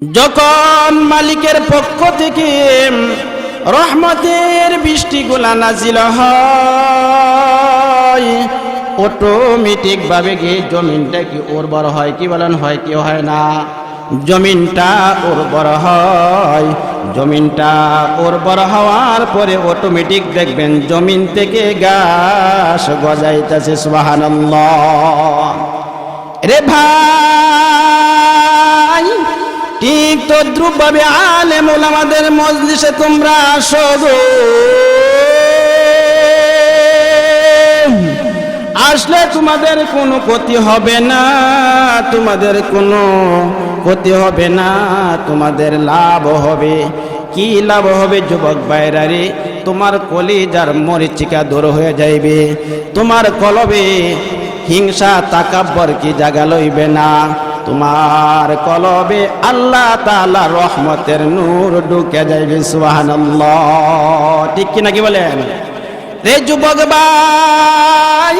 যখন মালিকের পক্ষ থেকে রহমতের বৃষ্টিগুলা নাজিল হয়, অটোমেটিক ভাবে গিয়ে জমিনটা কি উর্বর হয়, কি বলেন হয় কি হয় না? জমিনটা উর্বর হয়। জমিনটা উর্বর হওয়ার পরে অটোমেটিক দেখবেন জমিন থেকে ঘাস গজাইতেছে। সুবহানাল্লাহ। রে ভাই, ঠিক তদ্রুপ ভাবে আলেম ওলামাদের মজলিসে তোমরা আসো গো। আসলে তোমাদের কোনো ক্ষতি হবে না, তোমাদের কোনো ক্ষতি হবে না, তোমাদের লাভ হবে। কি লাভ হবে যুবক ভাইরারে? তোমার কলিজার মরিচিকা দূর হয়ে যাইবে, তোমার কলবে হিংসা তাকাব্বর কি জায়গা লইবে না, তোমার কলবে আল্লাহ তাআলা রহমতের নূর ঢুকে যাইবে। সুবহানাল্লাহ। ঠিক কি নাকি বলেন? রে যুবক ভাই,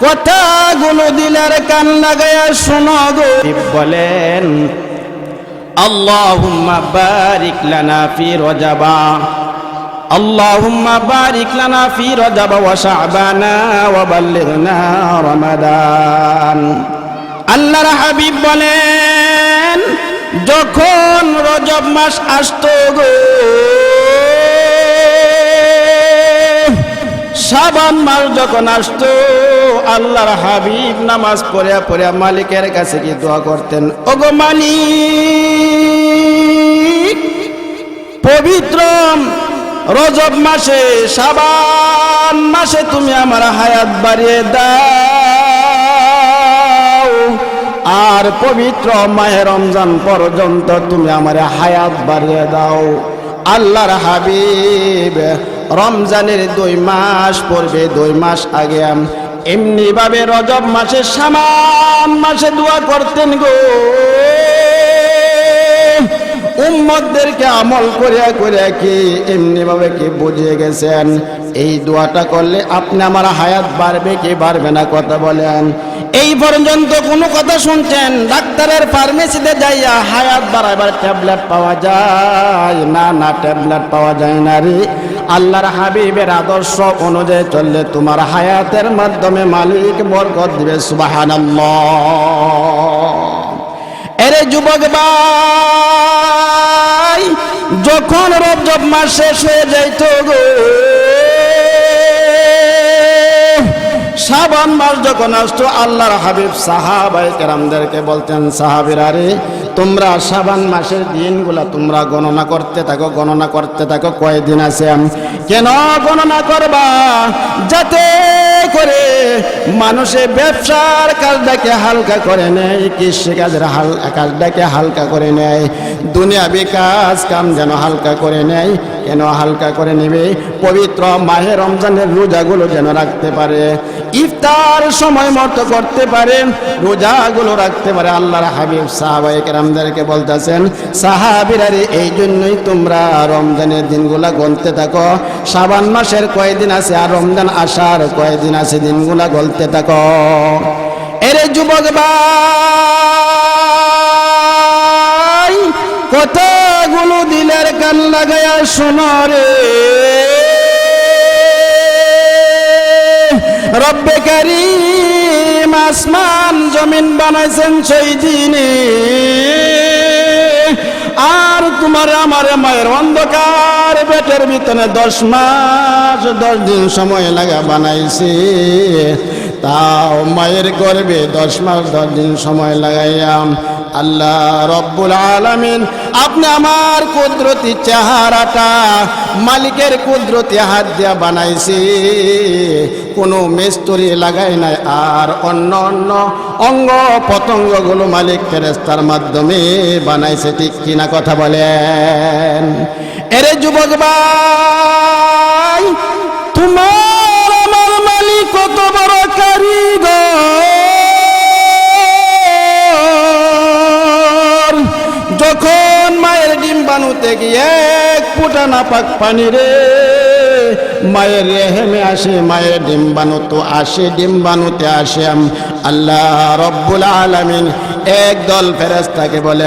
কথাগুলো দিলের কান লাগায়া শোনো গো। বলেন আল্লাহুম্মা বারিক লানা ফি রজাবা, আল্লাহুম্মা বারিক লানা ফি রজাবা ওয়া শাবানা ওয়া বাল্লিগনা রমাদান। আল্লাহর হাবিব বলেন, যখন রজব মাস আসতো গো, শাবান মাস যখন আসতো, আল্লাহর হাবিব নামাজ পড়ে পড়ে মালিকের কাছে কি দোয়া করতেন, ওগো মালিক, পবিত্র রজব মাসে শাবান মাসে তুমি আমার হায়াত বাড়িয়ে দাও, আর পবিত্র মাহে রমজান পর্যন্ত তুমি আমার হায়াত বাড়িয়ে দাও। আল্লাহর হাবিব রমজানের 2 মাস পড়বে, 2 মাস আগে এমনি ভাবে রজব মাসে শাবান মাসে দোয়া করতেন গো। উম্মতদেরকে আমল করিয়া করিয়া কি এমনি ভাবে কি বুঝিয়ে গেছেন, এই দোয়াটা করলে আপনি আমার হায়াত বাড়বে কি বাড়বে না? কথা বলেন। এই পর্যন্ত কোনো কথা শুনছেন? ডাক্তারের ফার্মেসিতে যাইয়া হায়াত বাড়াবার ট্যাবলেট পাওয়া যায় না? না, ট্যাবলেট পাওয়া যায় না রে। আল্লাহর হাবিবের আদর্শ অনুযায়ী চললে তোমার হায়াতের মাধ্যমে মালিক বরকত দিবে। সুবহানাল্লাহ। এরে যুবক ভাই, যখন রজব মাস শেষ হয়ে যাইত গো, শাবান মাস যখন আসতো, আল্লাহর হাবিব সাহাবায়ে কেরামদেরকে বলতেন, সাহাবীরা রে, তোমরা শাবান মাসের দিনগুলা তোমরা গণনা করতে থাকো, গণনা করতে থাকো, কয়দিন আছে। কেন গণনা করবা? যাতে করে মানুষে ব্যবসার কাজটাকে হালকা করে নেয়, কৃষিকাজের কাজটাকে হালকা করে নেয়, দুনিয়াবি কাজ কাম যেন হালকা করে নেয়। কেন হালকা করে নেবে? পবিত্র মাহে রমজানের রোজাগুলো যেন রাখতে পারে, ইফতার সময় মতো করতে পারে, রোজাগুলো রাখতে পারে। আল্লাহর হাবিব সাহাবায়ে কেরামদেরকে বলতেছেন, সাহাবীরা রে, এই জন্যই তোমরা রমজানের দিনগুলা গণতে থাকো। শাবান মাসের কয়দিন আছে আর রমজান আসার কয়দিন আছে, দিনগুলা গণতে থাকো। এরে যুবক ভাই, কথাগুলো দিলের কান লাগায়া শোনো রে। রব্বে কারীম আসমান জমিন বানাইছেন সেই দিনে, আর তোমার আমার মায়ের অন্ধকার পেটের ভিতরে 10 মাস 10 দিন সময় লাগা বানাইছে। তাও মায়ের গর্ভে 10 মাস 10 দিন সময় লাগাইয়াম আল্লাহ রব্বুল আলামিন আপনি আমার কুদরতি চেহারাটা মালিকের কুদরতি হাত দিয়া বানাইছে, কোনো মিস্ত্রি লাগাই নাই, আর অন্য অন্য অঙ্গ পতঙ্গগুলো মালিক ফেরেশতার মাধ্যমে বানাইছে। ঠিক কিনা কথা বলেন? এরে যুবক ভাই, তোমার আমার মালিক কত বড় কারিগর। যখন মায়ের ডিম বানুতে গিয়ে 1 ফোঁটা নাপাক পানি রে মায়ের রেহেমে আসে, মায়ের ডিম বানুতে আসে, ডিম বানুতে আসে। আল্লাহ রব্বুল আলামিন একদল ফেরেশতাকে বলে,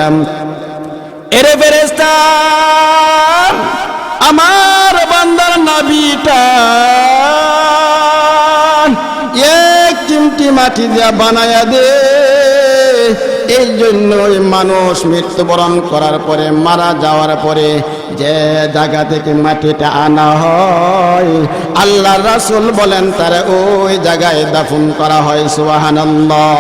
এরে ফেরেশতা, আমার বান্দার নাভিটা এক চিমটি মাটি দিয়া বানায়া দে। এই জন্যই মানুষ মৃত্যুবরণ করার পরে, মারা যাওয়ার পরে যে জায়গা থেকে মাটিটা আনা হয়, আল্লাহর রাসূল বলেন তারে ওই জায়গায় দাফন করা হয়। সুবহানাল্লাহ।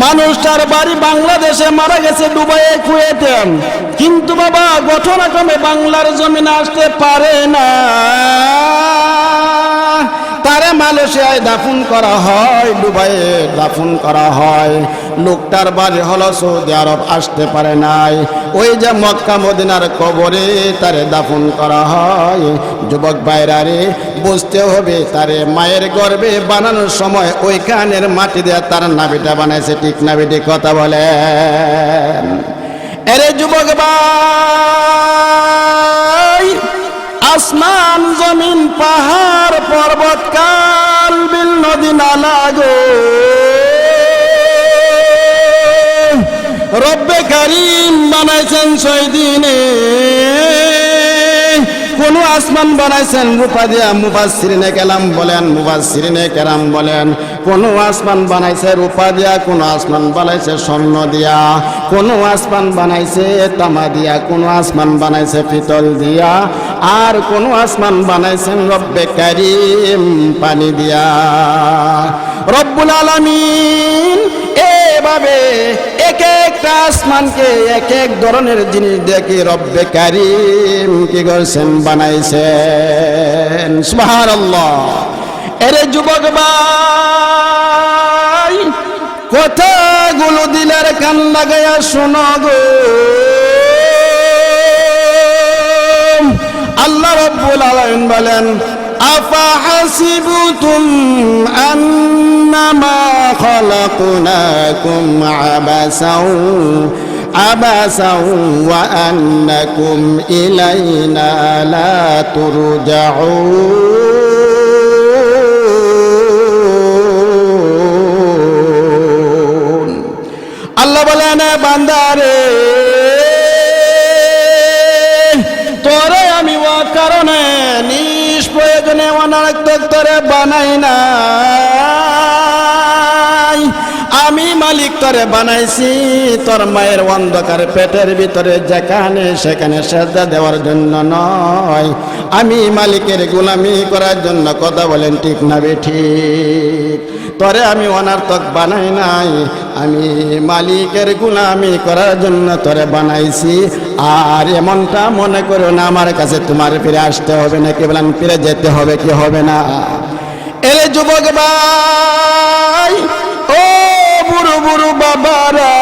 মানুষটার বাড়ি বাংলাদেশে, মারা গেছে দুবাইয়ে, কুয়েতে, কিন্তু বাবা ঘটনাক্রমে বাংলার জমিনে আসতে পারে না, তারে মালয়েশিয়ায় দাফন করা হয়, দুবাইয়ে দাফন করা হয়। লোকটার বাড়ি হলো সৌদি আরব, আসতে পারে নাই, ওই যে মক্কা মদিনার কবরে তারে দাফন করা হয়। যুবক ভাইরারে, বুঝতে হবে তারে মায়ের গর্ভে বানানোর সময় ওই কানের মাটি দিয়ে তার নাভিটা বানাইছে। ঠিক নাভিটি কথা বলেন। এরে যুবক ভাই, আসমান জমিন পাহাড় পর্বত কাল বিল নদী নালা গো, রব্বে কারীম বানাইছেন 6 দিনে। কোন আসমান বানাইছেন রূপা দিয়া, মুফাসসিরিনে কেরাম বলেন, মুফাসসিরিনে কেরাম বলেন কোন আসমান বানাইছে রূপা দিয়া, কোন আসমান বানাইছে স্বর্ণ দিয়া, কোন আসমান বানাইছে তামা দিয়া, কোন আসমান বানাইছে পিতল দিয়া, আর কোন আসমান বানাইছেন রব্বে কারীম পানি দিয়া। রব্বুল আলামিন এভাবে এক একটা আসমানকে এক এক ধরনের জিনিস দেখে রব্বে কারীম কি করছেন, বানাইছেন। সুবহানাল্লাহ। এরে যুবক ভাই, কথাগুলো দিলের কান লাগাইয়া শোনো গো। আল্লাহ রাব্বুল আলামিন বলেন, আফাহাসিবতুম আন্নামা খালাকনাকুম আবাসাও ওয়া আন্নাকুম ইলাইনা লা তুরজাউন। আল্লাহ বলেন, বান্দারে তোরে আমি ও কারণে নিষ্প্রয়োজনে অনারক্তক তোরে বানাই নাই, আমি মালিক তোরে বানাইছি তোর মায়ের অন্ধকার পেটের ভিতরে যেখানে সেখানে সেজদা দেওয়ার জন্য নয়, আমি মালিকের গোলামি করার জন্য। কথা বলেন ঠিক না বেঠিক? তোরে আমি অনার্থক বানাই নাই, আমি মালিকের গোলামি করার জন্য তোরে বানাইছি। আর এমনটা মনে করো না আমার কাছে তোমার ফিরে আসতে হবে না, কি বলেন, ফিরে যেতে হবে কি হবে না? এরে যুবক ভাই, ও বুড়ো বুড়ো বাবারা,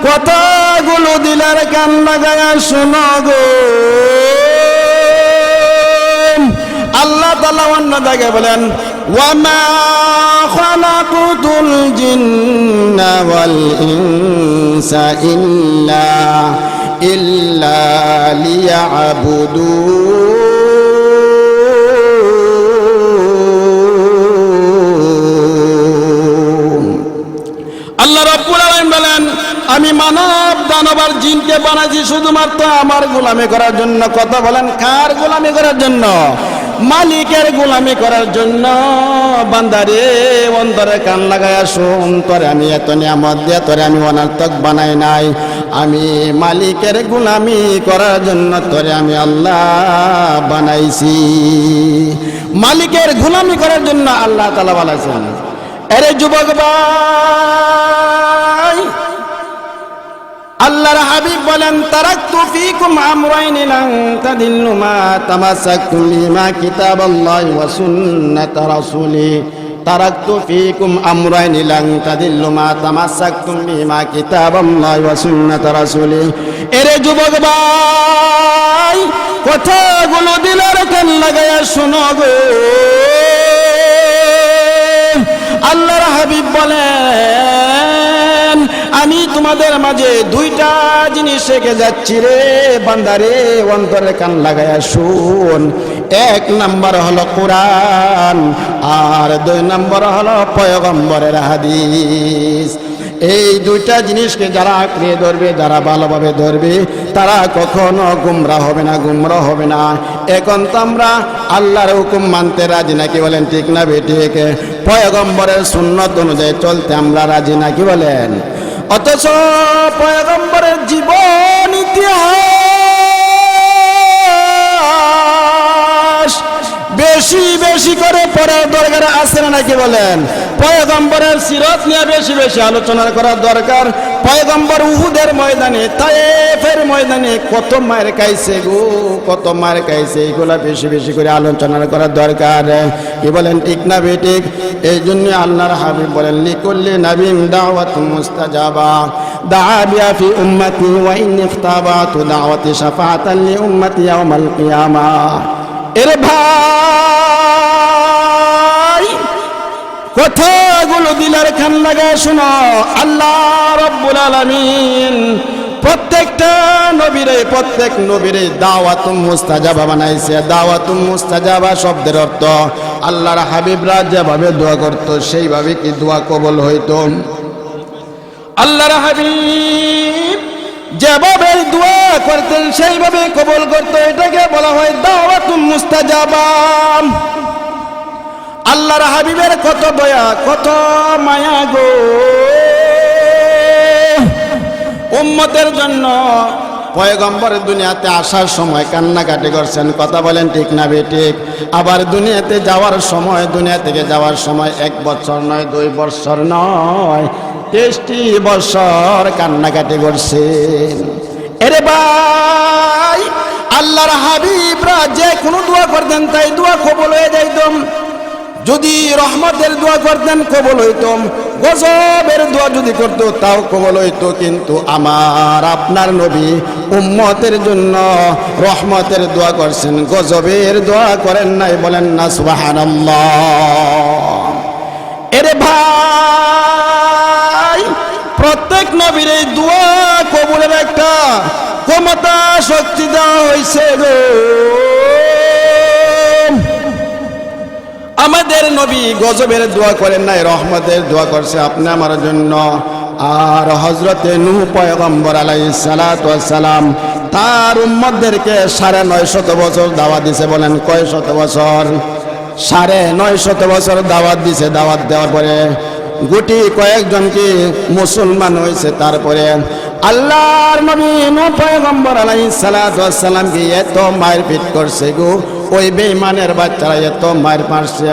কথাগুলো দিলার কান লাগায়া শোনো গো। আল্লাহ তাআলা অন্য জায়গায় বলেন, ওয়ামা খালাকুতুল জিন্না ওয়াল ইনসা ইল্লা লিয়াবুদুন। আল্লাহ রাব্বুল আলামিন বলেন, আমি মানব দানব আর জিনকে বানাইছি শুধুমাত্র আমার গোলামি করার জন্য। কথা বলেন, কার গোলামি করার জন্য? মালিকের গোলামি করার জন্য। বান্দারে অন্তরে কান লাগায়া শুন, তোরে আমি এত নিয়ামত দিয়ে তোরে আমি অনার্থক বানাই নাই, আমি মালিকের গোলামি করার জন্য তোরে আমি আল্লাহ বানাইছি। মালিকের গোলামি করার জন্য আল্লাহ তাআলা বানাইছেন। আরে যুবক ভাই, আল্লাহর হাবিব বলেন, তারাকতু ফীকুম আমরাইন লান তাদিল্লু মা তামাসসাকতুম বিমা কিতাবাল্লাহি ওয়া সুন্নাত রাসূলি। তারাকতু ফীকুম আমরাইন লান তাদিল্লু মা তামাসসাকতুম বিমা কিতাবাল্লাহি ওয়া সুন্নাত রাসূলি। এরে যুবক ভাই, কথাগুলো দিলের কান লাগায়া শোনো গো। আল্লাহর হাবিব বলেন, আমি তোমাদের মাঝে দুইটা জিনিস রেখে যাচ্ছি রে বান্দারে, অন্তরে কান লাগায়া শুন। এক নাম্বার হলো কোরআন, আর 2 নম্বর হলো পয়গম্বরের হাদিস। এই দুইটা জিনিসকে যারা আঁকড়ে ধরবে, যারা ভালোভাবে ধরবে, তারা কখনো গুমরা হবে না, গুমরা হবে না। এখন তো আমরা আল্লাহর হুকুম মানতে রাজি নাকি বলেন, ঠিক না বেঠিক? পয়গম্বরের সুন্নত অনুযায়ী চলতে আমরা রাজি নাকি বলেন? অথচ পয়গম্বরের জীবন ইতিহাস বেশি বেশি করে পড়ার দরকার আছে না নাকি বলেন? পয়গম্বরের সিরাত নিয়ে বেশি বেশি আলোচনা করার দরকার। পয়গম্বর উহুদের ময়দানে, তায়েফের ময়দানে কত মার খাইছে গো, কত মার খাইছে, এগুলা বেশি বেশি করে আলোচনা করার দরকার। কি বলেন, ঠিক না বেঠিক? এই জন্য আল্লাহর হাবিব বলেন, লিকুল্লি নাবিয়্যিন দাওয়াতুন মুস্তাজাবা দাআ বিহা ফি উম্মতি ওয়া ইন ইখতাবাতু দাওয়াতি শাফাআতান লি উম্মতি ইয়াওমাল কিয়ামাহ। এর ভাই, কথাগুলো দিলের কান লাগায় শোনো। আল্লাহ রাব্বুল আলামিন প্রত্যেক নবীরে দাওয়াতুম মুস্তাজাবা বানাইছে। দাওয়াতুম মুস্তাজাবা শব্দের অর্থ আল্লাহর হাবিবরা যেভাবে দোয়া করত সেইভাবে কি দোয়া কবুল হইত? আল্লাহর হাবিব যেভাবে দোয়া করতেন সেইভাবে কবুল করত, এটাকে বলা হয় দাওয়াতুম মুস্তাজাবা। আল্লাহর হাবিবের কত দয়া, কত মায়া গো উম্মতের জন্য। পয়গম্বর দুনিয়াতে আসার সময় কান্নাকাটি করছেন, কথা বলেন ঠিক না বেঠিক? আবার দুনিয়াতে যাওয়ার সময়, দুনিয়া থেকে যাওয়ার সময় 1 বছর নয়, 2 বছর নয়, 23 বছর কান্নাকাটি করছেন। এরে ভাই, আল্লাহর হাবিবরা যে কোনো দোয়া করতেন তাই দোয়া কবুল হয়ে যাইত। যদি রহমতের দোয়া করতেন কবুল হইত, গজবের দোয়া যদি করতো তাও কবুল হইত। কিন্তু আমার আপনার নবী উম্মতের জন্য রহমতের দোয়া করছেন, গজবের দোয়া করেন নাই। বলেন না সুবহানাল্লাহ? এরে ভাই, প্রত্যেক নবীর এই দোয়া কবুলের একটা ক্ষমতা, শক্তি দেওয়া হয়েছে গো। আমাদের নবী গজবের দোয়া করেন নাই, রহমতের দোয়া করছে আপনি আমার জন্য। আর হযরতে নূহ পয়গম্বর আলাইহিস সালাতু ওয়াস সালাম তার উম্মতদেরকে 950 বছর দাওয়াত দিয়েছে। বলেন কয় শত বছর? 950 বছর দাওয়াত দিয়েছে। দাওয়াত দেওয়ার পরে গুটি কয়েকজন কি মুসলমান হয়েছে। তারপরে আল্লাহর নবী নূহ পয়গম্বর আলাইহিস সালাতু ওয়াস সালাম কি এত মারপিট করছে গো, ওই বেঈমানের বাচ্চারা এত মার মারছে।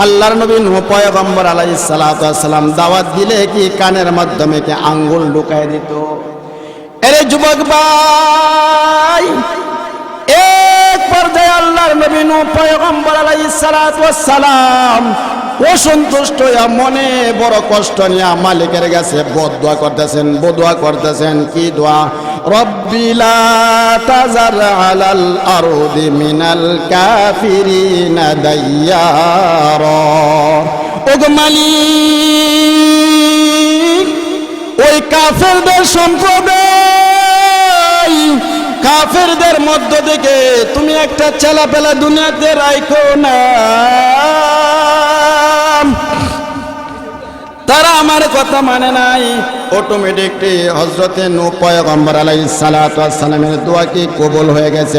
আল্লাহর নবী নূহ পয়গম্বর আলাইহিস সালাতু ওয়াস সালাম দাওয়াত দিলে কি কানের মাধ্যমে কি আঙ্গুল ঢুকায় দিত। এরে যুবক ভাই, এক পর্যায়ে আল্লাহর নবী নূহ পয়গম্বর আলাইহিস সালাতু ওয়াস সালাম অসন্তুষ্ট হয়ে মনে বড় কষ্ট নিয়ে মালিকের কাছে বদদোয়া করতেছেন। কি দোয়া? রব্বি লা তাযার আলাল আরদি মিনাল কাফিরিনা দাইয়ারা। ওগো মালিক, ওই কাফেরদের সম্প্রদায়, কাফেরদের মধ্য থেকে তুমি একটা ছেলেপেলা দুনিয়াতে রাখো না। তারা আমার কথা মানে নাই। অটোমেটিকলি হযরতে নূহ পয়গম্বর আলাইহিস সালাতু ওয়াস সালামের দোয়া কি কবুল হয়ে গেছে।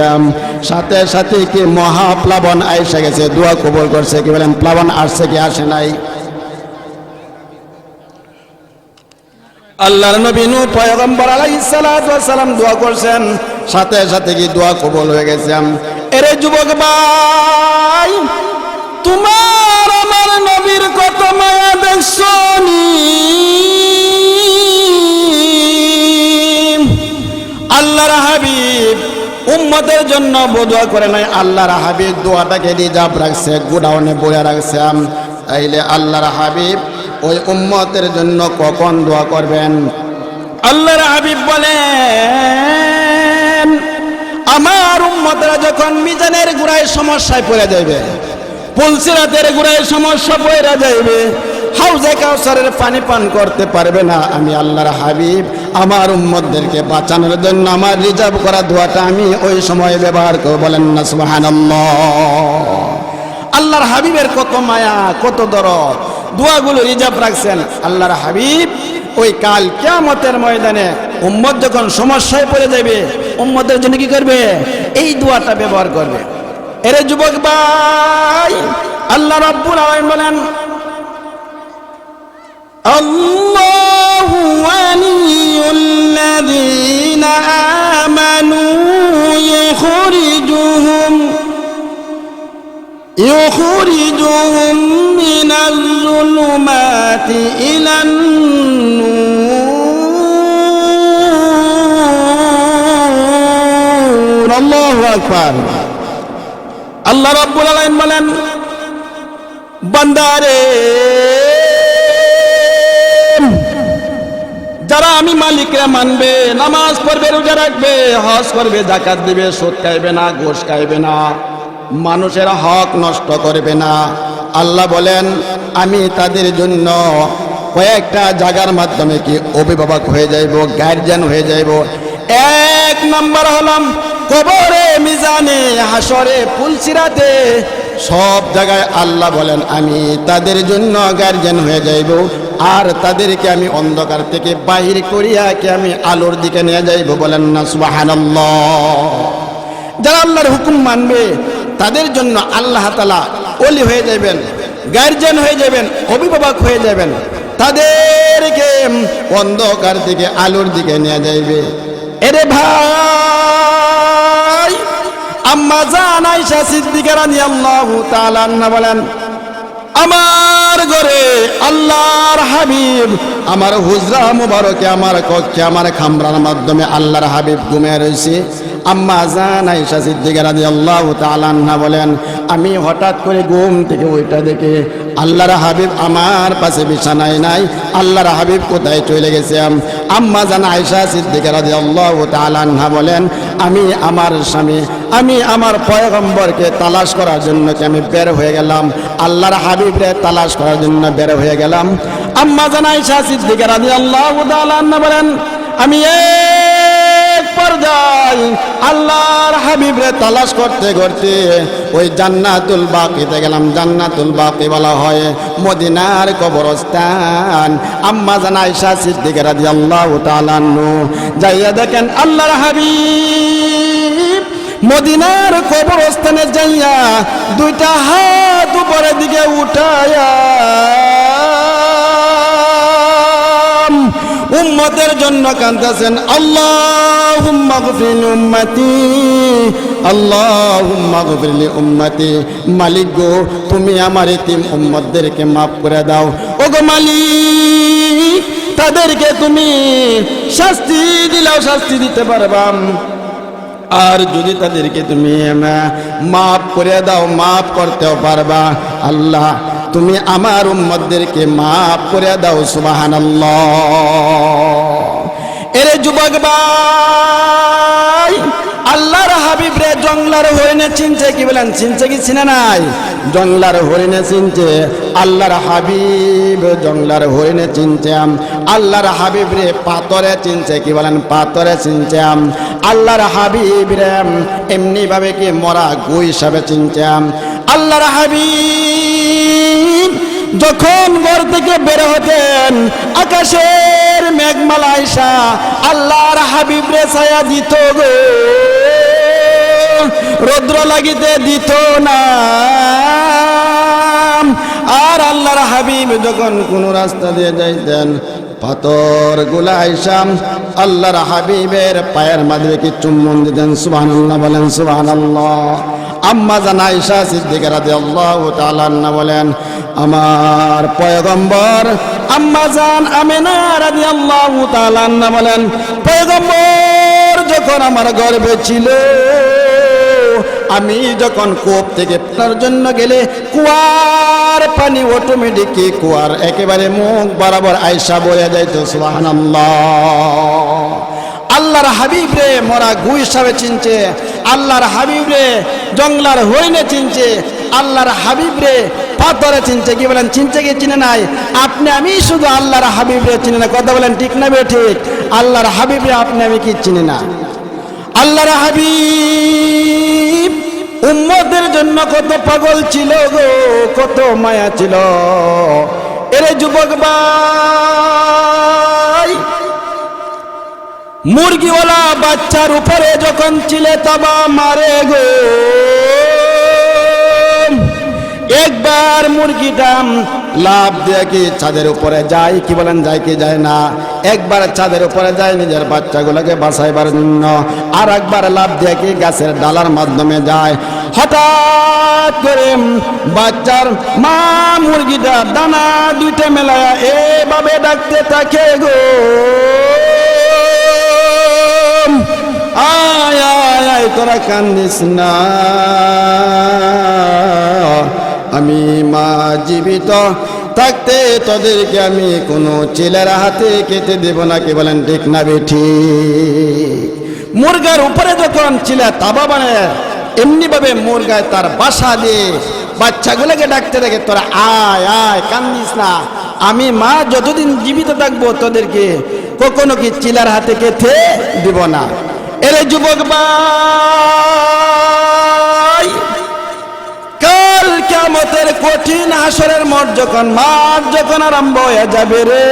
সাথে সাথে কি মহাপ্লাবন আইসা গেছে, দোয়া কবুল করছে। কি বলেন, প্লাবন আসছে কি আসে নাই? আল্লাহর নবী নূহ পয়গম্বর আলাইহিস সালাতু ওয়াস সালাম দোয়া করছেন, সাথে সাথে কি দোয়া কবুল হয়ে গেছে। এরে যুবক ভাই, তোমার আমার নবীর কত মায়া দেখছো নি? আল্লাহর হাবিব উম্মতের জন্য দোয়া করে নাই, আল্লাহর হাবিব দোয়াটাকে রিজার্ভ রাখছে, গোডাউনে বয়ে রাখছে। তাইলে আল্লাহর হাবিব ওই উম্মতের জন্য কখন দোয়া করবেন? আল্লাহর হাবিব বলেন, আমার উম্মতরা যখন মিজানের গোড়ায় সমস্যায় পড়ে যাবে, পুলসিরাতের গোড়ায় সমস্যা পড়ে যাইবে, হাউজে কাউসারের পানি পান করতে পারবে না, আমি আল্লাহর হাবিব আমার উম্মতদেরকে বাঁচানোর জন্য আমার রিজার্ভ করা দোয়াটা আমি ওই সময় ব্যবহার করব। বলেন না সুবহানাল্লাহ? আল্লাহর হাবিবের কত মায়া, কত দরদ, দোয়াগুলো রিজার্ভ রাখছেন। আল্লাহর হাবিব ওই কাল কিয়ামতের ময়দানে উম্মত যখন সমস্যায় পড়ে যাবে, উম্মতের জন্য কি করবে? এই দোয়াটা ব্যবহার করবে। এরে যুবক ভাই, আল্লাহ রাব্বুল আলামিন বলেন, আল্লাহু ওয়ালিয়ুল্লাযীনা আমানু يخرجهم من الظلمات إلى النور الله أكبر আল্লাহ রাব্বুল আলামিন বলেন, বান্দারে যারা আমি মালিকরা মানবে, নামাজ পড়বে, রোজা রাখবে, হজ করবে, যাকাত দিবে, সুদ খাইবে না, ঘুষ খাইবে না, মানুষের হক নষ্ট করবে না, আল্লাহ বলেন আমি তাদের জন্য কয়েকটা জায়গার মাধ্যমে কি অভিভাবক হয়ে যাইব, গার্জিয়ান হয়ে যাইব। এক নম্বর হলাম কবরে, মিজানে, হাসরে, পুলসিরাতে, সব জায়গায় আল্লাহ বলেন আমি তাদের জন্য গার্জিয়ান হয়ে যাইব, আর তাদেরকে আমি অন্ধকার থেকে বাহির করিয়া কি আমি আলোর দিকে নিয়ে যাইব। বলেন না সুবহানাল্লাহ। যারা আল্লাহর হুকুম মানবে তাদের জন্য আল্লাহ তাআলা ওলি হয়ে যাবেন, গার্জিয়ান হয়ে যাবেন, অভিভাবক হয়ে যাবেন, তাদেরকে অন্ধকার থেকে আলোর দিকে নিয়ে যাইবে। এরে ভাই, আম্মা জান আয়েশা সিদ্দিকা রাদিয়াল্লাহু তাআলা আনহা বলেন, আমার ঘরে আল্লাহর হাবিব, আমার হুজরা মুবারকে, আমার কক্ষে, আমার খামরার মাধ্যমে আল্লাহর হাবিব ঘুমিয়ে রয়েছে। আম্মা জান আয়েশা সিদ্দিকা রাদিয়াল্লাহু তাআলা আনহা বলেন, আমি হঠাৎ করে ঘুম থেকে ওইটা দেখে আল্লাহর হাবিব আমার পাশে বিছানায় নাই, আল্লাহর হাবিব কোথায় চলে গেছে। আম্মা জান আয়েশা সিদ্দিকা রাদিয়াল্লাহু তাআলা আনহা বলেন, আমি আমার স্বামী, আমি আমার পয়গম্বরকে তালাশ করার জন্য আমি বের হয়ে গেলাম, আল্লাহর হাবিবরে তালাশ করার জন্য বের হয়ে গেলাম। আম্মা জান আয়েশা সিদ্দিকা রাদিয়াল্লাহু তাআলা আনহা বলেন, আমি এক পর্যায়ে আল্লাহর হাবিবরে তালাশ করতে করতে ওই জান্নাতুল বাকিতে গেলাম। জান্নাতুল বাকি বলা হয় মদিনার কবরস্থান। আম্মা জান আয়েশা সিদ্দিকা রাদিয়াল্লাহু তাআলা আনহা যাইয়া দেখেন আল্লাহর হাবিব মদিনার কবরস্থানে যাইয়া দুইটা হাত উপরের দিকে উঠায়া উম্মতের জন্য কাঁদতেছেন, আল্লাহুম্মা গফির লি উম্মতি, আল্লাহুম্মা গফির লি উম্মতি। মালিক গো, তুমি আমার এতিম উম্মতদেরকে মাফ করে দাও। ও গো মালিক, তাদেরকে তুমি শাস্তি দিলেও শাস্তি দিতে পারবা, আর যদি তাদেরকে তুমি মাফ করে দাও, মাফ করতেও পারবা। আল্লাহ, তুমি আমার উম্মতদেরকে মাফ করে দাও। সুবহানাল্লাহ। এরে যুবক ভাই, আল্লাহর হাবিব রে জংলার হরিণে চিনছে, কি বলেন? চিনছে কি চিনে নাই? জংলার হরিণে চিনছে, আল্লাহর হাবিব জংলার হরিণে চিনছে। আল্লাহর হাবিব রে পাথরে চিনছে, কি বলেন? পাথরে চিনছে। আল্লাহর হাবিব রে এমনি ভাবে কি মরা গু হিসাবে চিনছে। আল্লাহর হাবিব যখন ঘর থেকে বের হতেন, আকাশের মেঘমালা আইসা আল্লাহর হাবিব রে ছায়া দিত গো, রৌদ্র লাগিতে দিত না। আর আল্লাহর হাবিব যখন কোন রাস্তা দিয়ে যাইতেন, পাথর গুলা আইসা আল্লাহর হাবিবের পায়ের মাঝে কি চুম্বন দিতেন। সুবহানাল্লাহ বলেন, সুবহানাল্লাহ। আম্মা জান আয়েশা সিদ্দিকা রাদিয়াল্লাহু তাআলা আনহা বলেন, আমার পয়গম্বর আম্মা জান আমিনা রাদিয়াল্লাহু তাআলা আনহা বলেন, পয়গম্বর যখন আমার গর্ভে ছিল, আমি যখন কূপ থেকে পানার জন্য গেলে কুয়ার পানি অটোমেটিক কুয়ার একেবারে মুখ বরাবর আয়েশা বয়ে যাইত। সুবহানাল্লাহ। আল্লাহর হাবিব রে মরা গু হিসাবে চিনছে, আল্লাহর হাবিব রে জংলার হরিণে চিনছে, আল্লাহর হাবিব রে পাথরে চিনছে। কি বলেন? চিনছে কি চিনে নাই? আপনি আমি শুধু আল্লাহর হাবিব রে চিনি না। কথা বলেন ঠিক না বে ঠিক? আল্লাহর হাবিব রে আপনি আমি কি চিনি না? আল্লাহর হাবিব উম্মতের জন্য কত পাগল ছিল গো, কত মায়া ছিল। এরে যুবক ভাই, মুরগিওয়ালা বাচ্চার উপরে যখন চিলে তাবা মারে গো, একবার মুরগিটা লাভ দিয়ে কি ছাদের উপরে যায়, কি বলেন যায় কি যায় না? একবার ছাদের উপরে যায় নিজের বাচ্চাগুলোকে বাঁচাইবার জন্য, আর একবার লাভ দিয়ে কি গাছের ডালার মাধ্যমে যায়। হঠাৎ করে বাচ্চার মা মুরগিটা দানা দুইটা মেলায়া এভাবে ডাকতে থাকে গো, আয় আয় আয় তোরা কান্দিস না, আমি মা জীবিত থাকতে তোদেরকে আমি কোনো ছেলের হাতে খেতে দেব না। কি বলেন ঠিক না বেঠিক? মুরগার উপরে যখন ছিলে তাবা বানে, এমনি ভাবে মুরগায় তার বাসা দিয়ে বাচ্চাগুলোকে ডাকতে থাকে, তোরা আয় আয় কান্দিস না, আমি মা যতদিন জীবিত থাকবো তোদেরকে কখনো কি চিলার হাতে খেতে দিব না। এরে যুবক ভাই, কাল কিয়ামতের কঠিন হাসরের মাঠ যখন আরম্ভ হয়ে যাবে রে,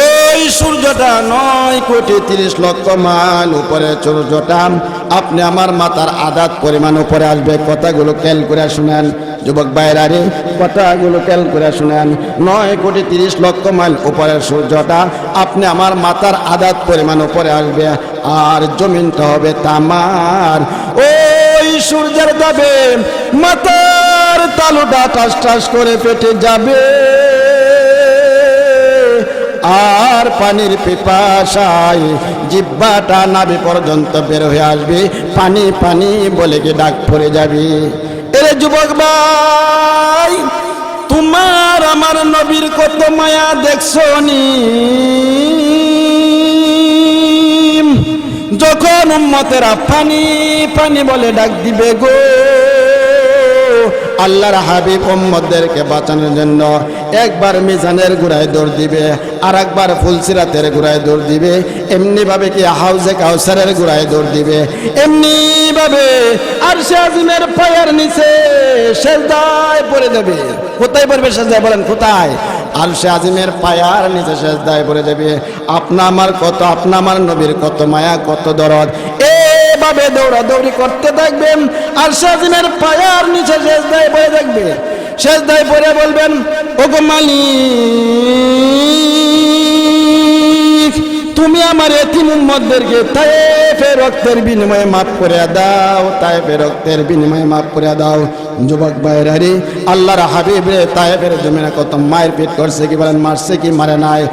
ওই সূর্যটা 9,30,00,000 মাইল উপরে সূর্যটা আপনি আমার মাথার আধাত পরিমাণ উপরে আসবে। কথাগুলো খেয়াল করে শুনেন যুবক ভাইরা রে, কথাগুলো খেয়াল করে শুনেন। 9,30,00,000 মাইল উপরের সূর্যটা আপনি আমার মাথার আধাত পরিমাণ উপরে আসবে, আর জমিনটা হবে তামার। ওই সূর্যের দাবে মাথার তালুটা টাস টাস করে পেটে যাবে, আর পানির পিপাসায় জিহ্বাটা নাভি পর্যন্ত বের হয়ে আসবে, পানি পানি বলে কি ডাক পড়ে যাবে। এরে যুবক ভাই, তোমার আমার নবীর কত মায়া দেখছো নি, যখন উম্মতেরা পানি পানি বলে ডাক দিবে গো, আল্লাহর হাবিব উম্মতদেরকে বাঁচানোর জন্য একবার মিজানের গোড়ায় দৌড় দিবে, আর একবার ফুলসিরাতের গোড়ায় দৌড় দিবে, এমনি ভাবে কি হাউজে কাউসারের গোড়ায় দৌড় দিবে, এমনি ভাবে আরশে আজিমের পায়ের নিচে সেজদায় পড়ে যাবে। কোথায় পড়বে সেজদায়? বলেন কোথায়? আরশে আজিমের পায়ার নিচে সেজদায় পড়ে যাবে। আপনা আমার নবীর কত মায়া, কত দরদ, এভাবে দৌড়াদৌড়ি করতে থাকবেন, আরশে আজিমের পায়ার নিচে সেজদায় পড়ে থাকবে। সেজদায় পড়ে বলবেন, ওগো মালিক, তুমি আমার এতিম উম্মতদেরকে তায়েফের রক্তের বিনিময়ে মাফ করে দাও, তায়েফের রক্তের বিনিময়ে মাফ করে দাও। যুবক ভাইরা রে, আল্লাহর হাবিব রে তায়েফের জমিনে কত মায়ের পিট করছে, কি বলেন মারছে কি মারে নাই?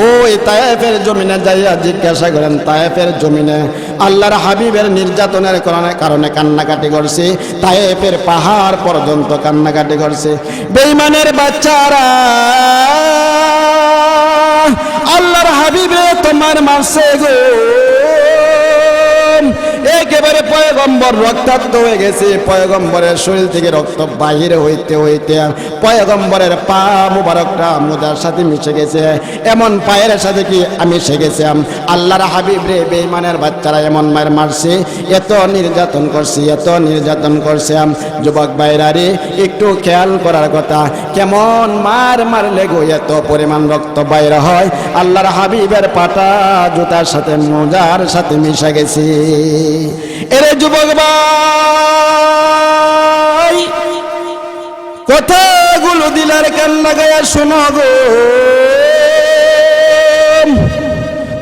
ওই তায়েফের জমিনে যাইয়া জিজ্ঞাসা করেন, তায়েফের জমিনে আল্লাহর হাবিবের নির্যাতনের কারণে কান্নাকাটি করছে, তায়েফের পাহাড় পর্যন্ত কান্নাকাটি করছে। বেঈমানের বাচ্চারা আল্লাহর হাবিবে তোমার মারছে গো, একেবারে পয়গম্বর রক্তাক্ত হয়ে গেছে, পয়গম্বরের শরীর থেকে রক্ত বাহিরে হইতে হইতে পয়গম্বরের পা মুবারকটা মুদার সাথে মিশে গেছে, এমন পায়ের সাথে কি আমি মিশে গেছিলাম। আল্লাহর হাবিব রে বেঈমানের বাচ্চারা এমন মার মারছে, এত নির্যাতন করছে, এত নির্যাতন করছে। যুবক ভাইরা রে, একটু খেয়াল করার কথা, কেমন মার মারলে গো এত পরিমাণ রক্ত বাইরে হয়। আল্লাহর হাবিবের পাটা জুতার সাথে মোজার সাথে মিশে গেছে। এরে যুবক ভাই, কথাগুলো দিলার কান লাগাইয়া শোনো গো,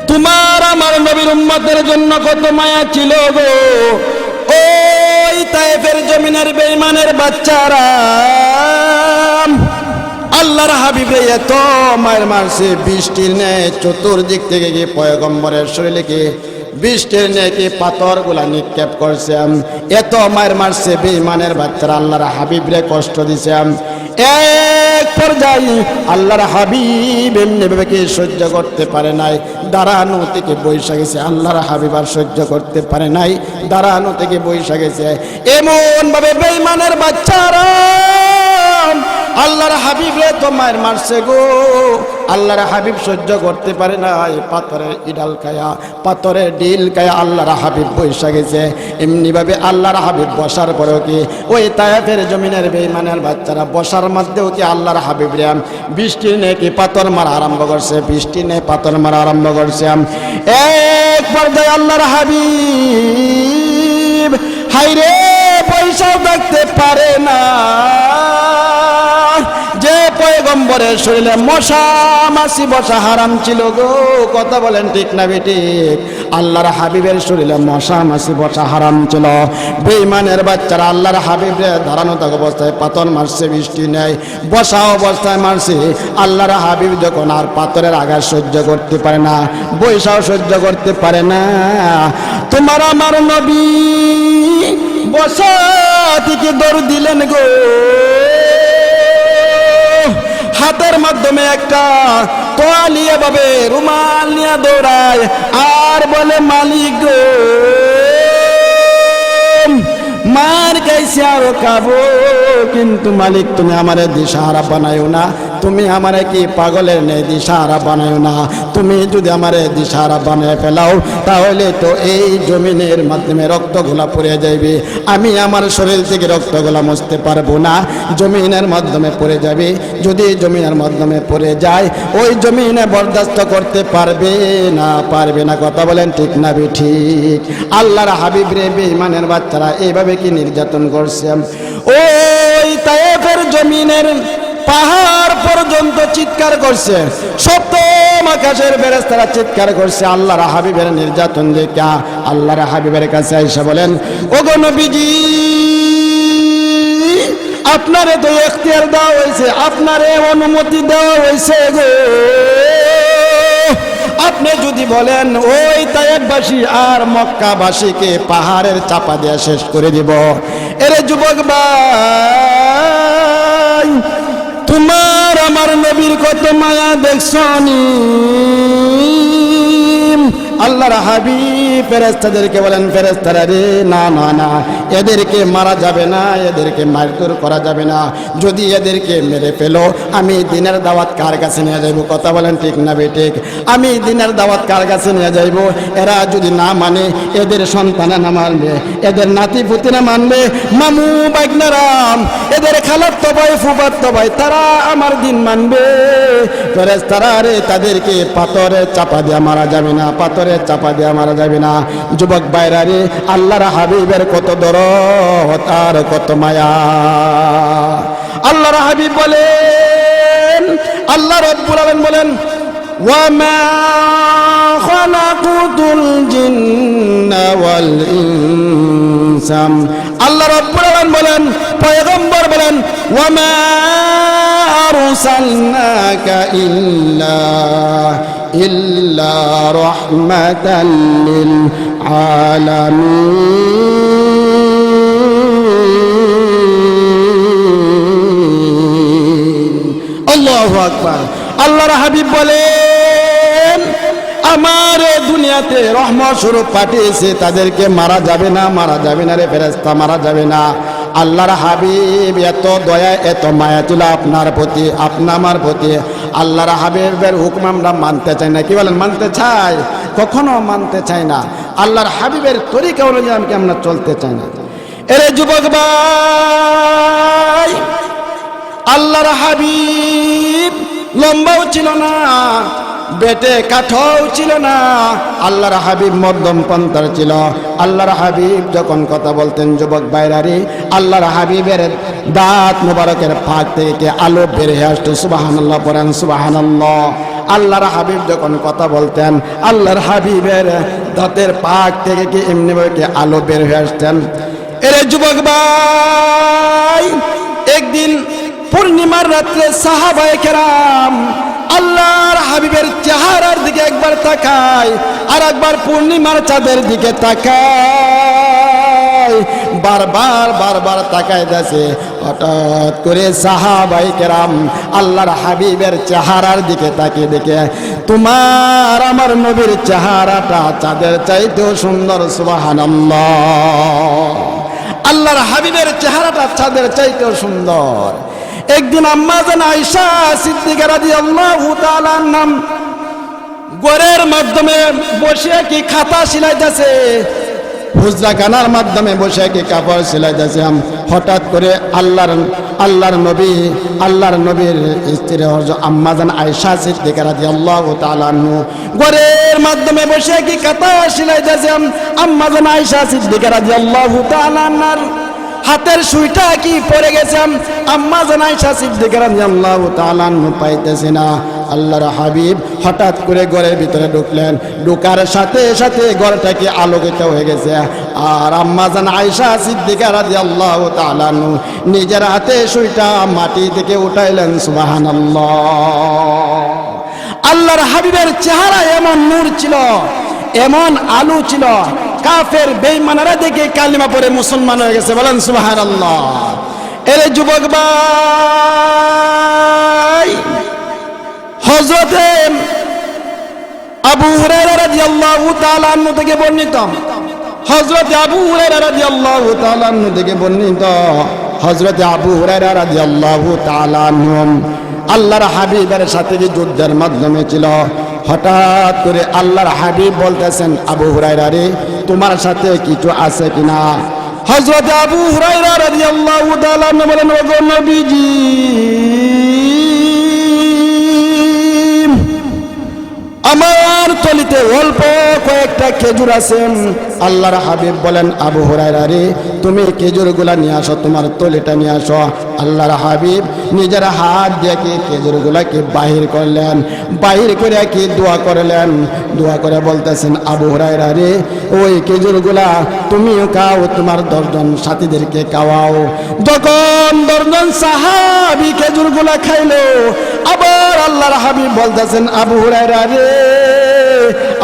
তোমার আমার নবীর উম্মতের জন্য কত মায়া ছিল গো। ওই তায়েফের জমিনের বেঈমানের বাচ্চারা আল্লাহর হাবিবে এত মায়ের মারছে, বৃষ্টির ন্যায় চতুর্দিক থেকে গিয়ে পয়গম্বরের শরীরে গিয়ে বৃষ্টির নেকি পাথর গুলা নিক্ষেপ করছে, এত মায়ের মারছে বেঈমানের বাচ্চারা আল্লাহর হাবিবরে কষ্ট দিছে। এক পর্যায়ে আল্লাহর হাবিব এমনি ভাবে কি সহ্য করতে পারে নাই, দাঁড়ানো থেকে বৈশা গেছে। আল্লাহর হাবিব আর সহ্য করতে পারে নাই, দাঁড়ানো থেকে বৈশা গেছে। এমন ভাবে বেঈমানের বাচ্চারা আল্লাহর হাবিব রে তো মায়ের মারছে গো। আল্লাহর হাবিব সহ্য করতে পারে না, এই পাথরের ইডাল খায়া, পাথরের ডিল খায়া আল্লাহর হাবিব বৈশা গেছে। এমনিভাবে আল্লাহর হাবিব বসার পরেও কি ওই তায়েফের জমিনের বেঈমানের বাচ্চারা বসার মধ্যেও কি আল্লাহর হাবিব রে বৃষ্টি নেই কি পাথর মারা আরম্ভ করছে, বৃষ্টি নেই পাথর মারা আরম্ভ করছে। এক পর্যায়ে আল্লাহর হাবিব হাইরে পয়সাও দেখতে পারে না, যে পয়গম্বরের শরীরে মশা মাছি বসা হারাম ছিল গো। কথা বলেন ঠিক না বেঠিক? আল্লাহর হাবিবের শরীরে মশা মাছি বসা হারাম ছিল। বেঈমানের বাচ্চারা আল্লাহর হাবিবরে দাঁড়ানো থাকা অবস্থায় পাথর মারছে, বৃষ্টি নেই, বসা অবস্থায় মারছে। আল্লাহর হাবিব যখন আর পাথরের আঘাত সহ্য করতে পারে না, বৈশাও সহ্য করতে পারে না, তোমার আমার নবী বসা থেকে দৌড় দিলেন গো। হাতের মাধ্যমে একটা তোয়ালিয়া ভাবে রুমাল নিয়ে দৌড়ায় আর বলে মালিক গো, মার গাইছে আরো খাবো, কিন্তু মালিক তুমি আমারে দিশাহারা বানাইও না, তুমি আমারে কি পাগলের নেই দিশাহারা বানাইও না। তুমি যদি আমারে দিশাহারা বানিয়ে ফেলাও তাহলে তো এই জমিনের মাধ্যমে রক্তগুলা পড়ে যাইবে, আমি আমার শরীর থেকে রক্তগুলা মুছতে পারবো না, জমিনের মাধ্যমে পড়ে যাবে। যদি জমিনের মাধ্যমে পড়ে যায় ওই জমিনে বরদাস্ত করতে পারবে না, পারবে না। কথা বলেন ঠিক না ঠিক? আল্লাহর হাবিব রে বেঈমানের বাচ্চারা এইভাবে কি নির্যাতন করছে। ওই তায়েফের জমিনের পাহাড় পর্যন্ত চিৎকার করছে, সপ্তম আকাশের ফেরেশতারা চিৎকার করছে আল্লাহর হাবিবের নির্যাতন দেখে। আল্লাহর হাবিবের কাছে এসে বলেন, ওগো নবীজি, আপনারে তো এখতিয়ার দেওয়া হয়েছে, আপনারে অনুমতি দেওয়া হয়েছে গো, আপনি যদি বলেন ওই তায়েফবাসী আর মক্কাবাসীকে পাহাড়ের চাপা দিয়ে শেষ করে দিব। এরে যুবক ভাই, তোমার আমার নবীর কত মায়া দেখছনি। আল্লাহর হাবিব ফেরেশতাদেরকে বলেন, ফেরেশতারা রে না না না, এদেরকে মারা যাবে না, এদেরকে মারধর করা যাবে না, যদি এদেরকে মেরে ফেলো আমি দিনের দাওয়াত কার কাছে নিয়ে যাইব? কথা বলেন ঠিক না বেঠিক? আমি দিনের দাওয়াত কার কাছে নিয়ে যাইব? এরা যদি না মানে, এদের সন্তানা না মানবে, এদের নাতি পুতি না মানবে, মামু বাইকনারাম, এদের খালাতো ভাই ফুফাতো ভাই, তারা আমার দিন মানবে। ফেরেশতারা রে তাদেরকে পাথরে চাপা দিয়ে মারা যাবে না, পাথরে চাপা দিয়ে মারা যাবে না। যুবক ভাইরা রে, আল্লাহর হাবিবের কত দরদ আর কত মায়া। আল্লাহর হাবিব বলেন, আল্লাহ রাব্বুল আলামিন বলেন, ওয়ামা খালাকুতুল জিন্না ওয়াল ইনসা। আল্লাহ রাব্বুল আলামিন বলেন, পয়গম্বর বলেন, ওয়ামা আরসালনাকা ইল্লা রাহমাতাল লিল আলামিন। আল্লাহু আকবার। আল্লাহর হাবিব বলেন, আমার দুনিয়াতে রহমত স্বরূপ পাঠিয়েছে, তাদেরকে মারা যাবে না, মারা যাবে না রে ফেরেশতা, মারা যাবে না। আল্লাহর হাবিব এত দয়া এত মায়া ছিল আপনার প্রতি, আমার প্রতি। আল্লাহর হাবিবের হুকুম আমরা মানতে চাই না, কি বলেন? মানতে চাই? কখনো মানতে চাই না। আল্লাহর হাবিবের তরিকা অনুযায়ী আমরা চলতে চাই না। এরে যুবক ভাই, আল্লাহর হাবিব লম্বাও ছিল না, বেটে কাঠও ছিল না, আল্লাহর হাবিব মধ্যম পন্থার ছিল। আল্লাহর হাবিব যখন কথা বলতেন যুবক ভাইরারে, আল্লাহর হাবিবের দাঁত মোবারকের ফাঁক থেকে আলো বের হয়ে আসতো। সুবহানাল্লাহ পড়েন, সুবহানাল্লাহ। আল্লাহর হাবিব যখন কথা বলতেন, আল্লাহর হাবিবের দাঁতের ফাঁক থেকে কি এমনিভাবে আলো বের হয়ে আসতেন। এরে যুবক ভাই, একদিন পূর্ণিমার রাত্রে সাহাবায়ে কেরাম আল্লাহর হাবিবের চেহারার দিকে একবার তাকায় আর একবার পূর্ণিমার চাঁদের দিকে তাকায়, বারবার তাকায় যাচ্ছে। হঠাৎ করে সাহাবায়ে কেরাম আল্লাহর হাবিবের চেহারার দিকে তাকিয়ে দেখে তোমার আমার নবীর চেহারাটা চাঁদের চাইতেও সুন্দর। সুবহানাল্লাহ। আল্লাহর হাবিবের চেহারাটা চাঁদের চাইতেও সুন্দর। একদিন আম্মা জান আয়েশা সিদ্দিকা রাদিয়াল্লাহু তাআলা নাম ঘরের মাধ্যমে বসে কি খাতা সিলাইতেছে, হুজরাখানার মাধ্যমে বসে কি কাপড় সিলাইতেছে। হঠাৎ করে আল্লাহর নবীর স্ত্রী আম্মা জান আয়েশা সিদ্দিকা রাদিয়াল্লাহু তাআলা ঘরের মাধ্যমে বসে কি খাতা সিলাইতেছে। আম্মা জান আয়েশা সিদ্দিকা রাদিয়াল্লাহু তাআলা হাতের সুইটা কি পড়ে গেছে। আম্মা জান আয়েশা সিদ্দিকা রাদিয়াল্লাহু তাআলা পাইতেছে না। আল্লাহর হাবিব হঠাৎ করে ঘরের ভিতরে ঢুকলেন, ঢোকার সাথে সাথে ঘরটা কি আলোকিত হয়ে গেছে। আর আম্মা জান আয়েশা সিদ্দিকা রাদিয়াল্লাহু তাআলা নিজের হাতে সুইটা মাটি থেকে উঠাইলেন। সুবহানাল্লাহ। আল্লাহর হাবিবের চেহারা এমন নূর ছিল, এমন আলো ছিল, কাফের বেঈমানরা দেখে কালিমা পড়ে মুসলমান হয়ে গেছে। বলেন সুবহানাল্লাহ। এর যুবক ভাই, হযরতে আবু হুরায়রা রাদিয়াল্লাহু তাআলা আনহু থেকে বর্ণিত, হযরতে আবু হুরায়রা রাদিয়াল্লাহু তাআলা আনহু থেকে বর্ণিত, হযরতে আবু হুরায়রা রাদিয়াল্লাহু তাআলা আনহু আল্লাহর হাবিবের সাথে যুদ্ধের মাধ্যমে ছিল। হঠাৎ করে আল্লাহর হাবিব বলতেছেন, আবু হুরায়রা রে, তোমার সাথে কিছু আছে কিনা? হযরত আবু হুরায়রা রাদিয়াল্লাহু তাআলা বলেন, ওগো নবীজি, আমার তলিতে অল্প কয়েকটা খেজুর আছে। আল্লাহর হাবিব বলেন, আবু হুরায়রা রে, তুমি খেজুরগুলা নিয়ে আসো, তোমার তলিটা নিয়ে আসো। আল্লাহর হাবিব নিজের হাত দিয়ে কি খেজুরগুলাকে বাহির করলেন, বাহির করে কি দোয়া করলেন, দোয়া করে বলতেছেন, আবু হুরায়রা রে, ওই খেজুরগুলা তুমিও খাও, তোমার 10 জন সাথীদেরকে খাওয়াও। যখন 10 জন সাহাবী খেজুরগুলা খাইলো, আবার আল্লাহর হাবিব বলতেছেন, আবু হুরায়রা রে,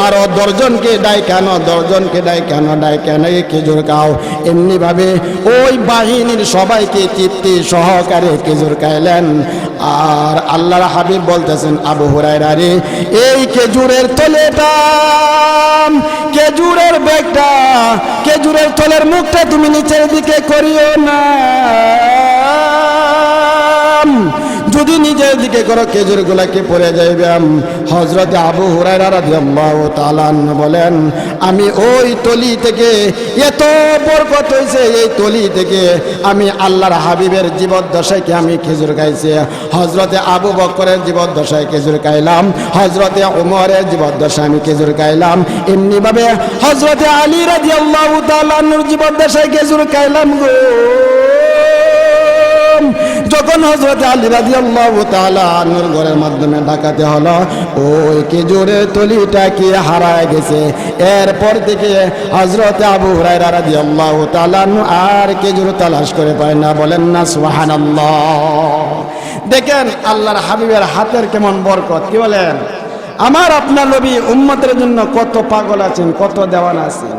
আরো 10 জনকে ডাইকানো, 10 জনকে ডাইকানো, এই খেজুর খাও। এমনি ভাবে ওই বাহিনীর সবাইকে তৃপ্তি সহকারে খেজুর খাইলেন। আর আল্লাহর হাবিব বলতেছেন, আবু হুরায়রা রে, এই খেজুরের তলেটা, খেজুরের ব্যাগটা, খেজুরের তলের মুখটা তুমি নিচের দিকে করিও না। যদি নিজের দিকে করো খেজুর গুলাকে পড়ে যাইবে। হযরত আবু হুরায়রা রাদিয়াল্লাহু তাআলা বলেন, আমি ওই তলি থেকে, এত বরকত হয়েছে এই তলি থেকে, আমি আল্লাহর হাবিবের জীবদ্দশায় কি আমি খেজুর খাইছি। হযরতে আবু বকরের জীবদ্দশায় খেজুর খাইলাম, হযরতে ওমরের জীবদ্দশায় আমি খেজুর খাইলাম, এমনি ভাবে হযরতে আলী রাদিয়াল্লাহু তাআলা জীবদ্দশায় খেজুর খাইলাম গো। যখন হযরত আলী রাদিয়াল্লাহু তাআলা আনহুর ঘরের মাধ্যমে ডাকাতে হলো, ওই খেজুরের তলিটা কি হারায় গেছে। এরপর থেকে হযরত আবু হুরায়রা রাদিয়াল্লাহু তাআলা আর খেজুর তালাশ করে পায় না। বলেন না সুবহানাল্লাহ। দেখেন আল্লাহর হাবিবের হাতের কেমন বরকত। কি বলেন? আমার আপনার নবী উম্মতের জন্য কত পাগল আছেন, কত দেওয়ানা আছেন।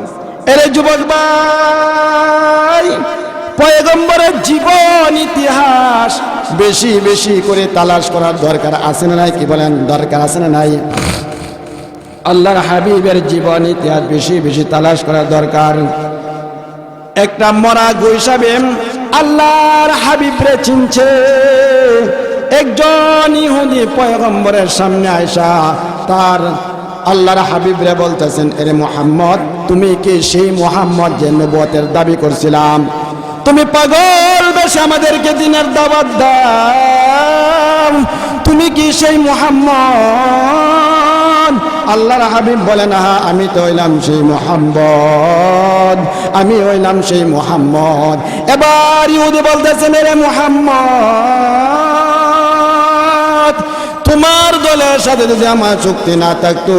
এর যুবক ভাই, পয়গম্বরের জীবন ইতিহাস বেশি বেশি করে তালাশ করার দরকার আছে না নাই? কি বলেন? দরকার আছে না নাই? আল্লাহর হাবিবের জীবন ইতিহাস বেশি বেশি তালাশ করার দরকার। একটা মরা গো হিসাবে আল্লাহর হাবিবরে চিনছে একজন ইহুদি পয়গম্বরের সামনে আয়েশা তার আল্লাহর হাবিবরে বলতেছেন, এরে মুহাম্মদ, তুমি কি সেই মুহাম্মদ যে নবুয়তের দাবি করছিলাম? তুমি পাগল বেশে আমাদেরকে দিনের দাওয়াত দাও, তুমি কি সেই মুহাম্মদ? আল্লাহর হাবিব বলেন, হ্যাঁ আমি তো হইলাম সেই মুহাম্মদ, আমি হইলাম সেই মুহাম্মদ। এবার ইহুদি বলতেছেন, রে মুহাম্মদ, তোমার দলের সাথে যদি আমার চুক্তি না থাকতো,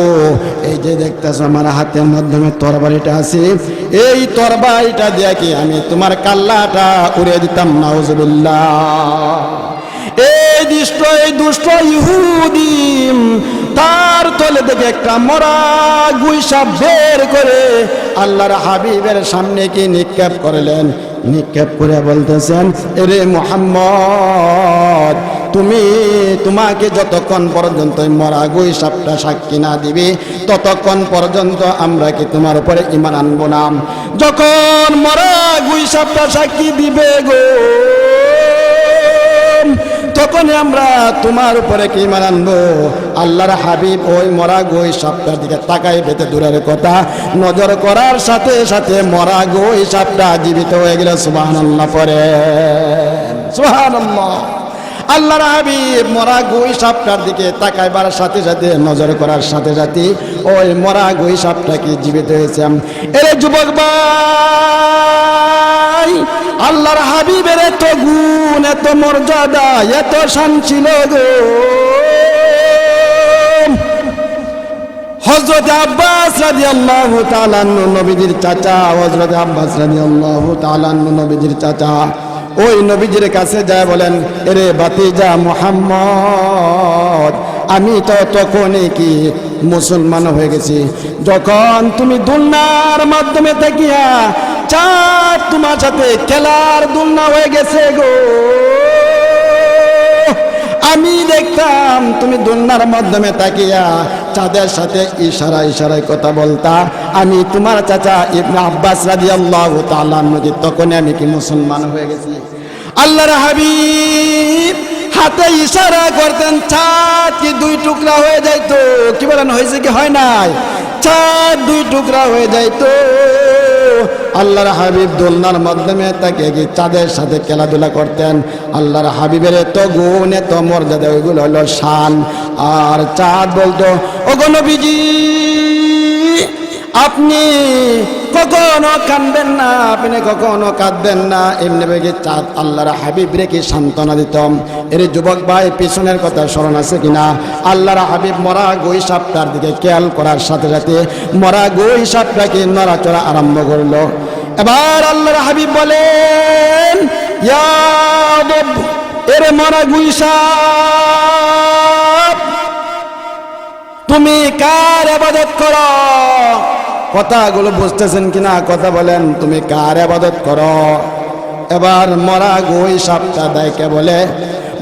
এই যে দেখতেছো আমার হাতের মাধ্যমে তরবারিটা আছে, এই তরবারিটা দিয়ে কি আমি তোমার কাল্লাটা উড়িয়ে দিতাম। নাউজুবিল্লাহ। এই দুষ্ট ইহুদি তার তলে থেকে একটা মরা গুইসা বের করে আল্লাহর হাবিবের সামনে কি নিক্ষেপ করলেন। নিক্ষেপ করে বলতেছেন, এরে মুহাম্মদ, তোমাকে যতক্ষণ পর্যন্ত মরা গুই সাপটা সাক্ষী না দিবে, ততক্ষণ পর্যন্ত আমরা কি তোমার উপরে ঈমান আনবো না। যখন মরা গুই সাপটা সাক্ষী দিবে গো, তখনই আমরা তোমার উপরে কি ঈমান আনবো। আল্লাহর হাবিব ওই মরা গই সাপটার দিকে তাকাই বেতে দূরের কথা, নজর করার সাথে সাথে মরা গই সাপটা জীবিত হয়ে গেল। সুবহানাল্লাহ পড়ে, সুবহানাল্লাহ। আল্লাহর হাবিব মরা গই সাপটার দিকে তাকাইবার সাথে সাথে, নজর করার সাথে সাথে ওই মরা গই সাপটা কি জীবিত হয়েছে। এরে যুবক ভাই, আল্লাহর হাবিবের এত গুণ, এত মর্যাদা, এত শান ছিল গো। হযরত আব্বাস রাদিয়াল্লাহু তাআলা আনহু নবীজির চাচা, হযরত আব্বাস রাদিয়াল্লাহু তাআলা আনহু নবীজির চাচা, ওই নবীজির কাছে যায় বলেন, এরে ভাতিজা মুহাম্মদ, আমি তো তখনই কি মুসলমান হয়ে গেছি যখন তুমি দুলনার মাধ্যমে তাকিয়া চাঁদ তোমার সাথে খেলার দুলনা হয়ে গেছে গো। আমি দেখতাম তুমি দুলনার মাধ্যমে তাকিয়া চাঁদের সাথে ইশারায় কথা বলতা। আমি তোমার চাচা ইবনে আব্বাস রাদিয়াল্লাহু তাআলা আনহু, তখনই আমি কি মুসলমান হয়ে গেছি। আল্লাহর হাবিব হাতে ইশারা করতেন, চাঁদ কি দুই টুকরা হয়ে যাইতো। কি বলেন, হয়েছে কি হয় নাই? চাঁদ দুই টুকরা হয়ে যাইতো। আল্লাহর হাবিব দোলনার মাধ্যমে তাকে কি চাঁদের সাথে খেলাধুলা করতেন। আল্লাহর হাবিবের এত গুণ, এত মর্যাদা, ওইগুলো হলো শান। আর চাঁদ বলতো, ওগো নবীজি, আপনি কখনো কাঁদবেন না, আপনি কখনো কাঁদবেন না। এমনি বেগে চাঁদ আল্লাহর হাবিব রেখে সান্ত্বনা দিতাম। এর যুবক ভাই, পিছনের কথা স্মরণ আছে কিনা? আল্লাহর হাবিব মরা গই সাপটার দিকে খেয়াল করার সাথে সাথে মরা গই সাপটাকে নড়াচড়া আরম্ভ করলো। এবার আল্লাহর হাবিব বলেন, ইয়া রব, এর মরা গই সাপ, তুমি কার ইবাদত করো? কথাগুলো বুঝতেছেন কিনা? কথা বলেন, তুমি কার ইবাদত করো? এবার মরা গই সাপটা দেখে বলে,